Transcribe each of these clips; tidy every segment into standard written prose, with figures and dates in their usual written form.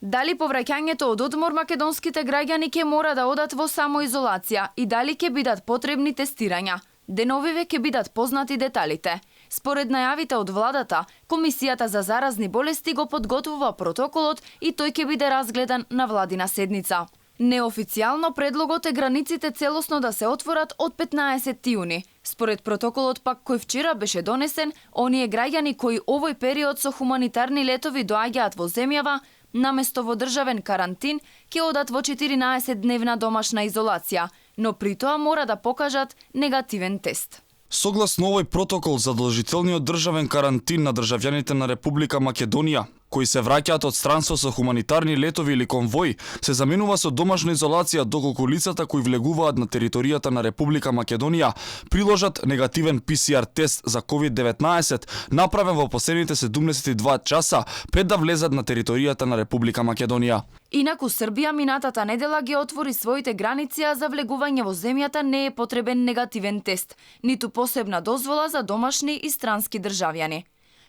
Дали повраќањето од одмор македонските граѓани ќе мора да одат во самоизолација и дали ќе бидат потребни тестирања? Деновиве ќе бидат познати деталите. Според најавите од владата, Комисијата за заразни болести го подготвува протоколот и тој ќе биде разгледан на владина седница. Неофицијално предлогот е границите целосно да се отворат од 15 јуни. Според протоколот пак кој вчера беше донесен, оние граѓани кои овој период со хуманитарни летови доаѓаат во земјава, наместо во државен карантин, ќе одат во 14-дневна домашна изолација, но при тоа мора да покажат негативен тест. Согласно овој протокол, задолжителниот државен карантин на државјаните на Република Македонија, кои се враќаат од странство со хуманитарни летови или конвои, се заменува со домашна изолација доколку лицата кои влегуваат на територијата на Република Македонија приложат негативен ПСР тест за COVID-19, направен во последните 72 часа пред да влезат на територијата на Република Македонија. Инаку Србија минатата недела ги отвори своите граници, а за влегување во земјата не е потребен негативен тест, ниту посебна дозвола за домашни и странски државјани.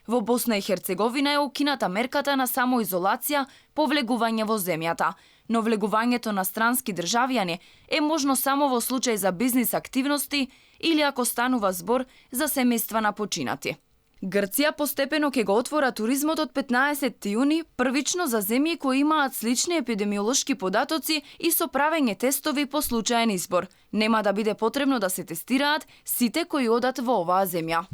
Во Босна и Херцеговина е укината мерката на самоизолација по влегување во земјата, но влегувањето на странски државјани е можно само во случај за бизнис активности или ако станува збор за семејства на починати. Грција постепено ќе го отвора туризмот од 15 јуни, првично за земји кои имаат слични епидемиолошки податоци и со правење тестови по случаен избор. Нема да биде потребно да се тестираат сите кои одат во оваа земја.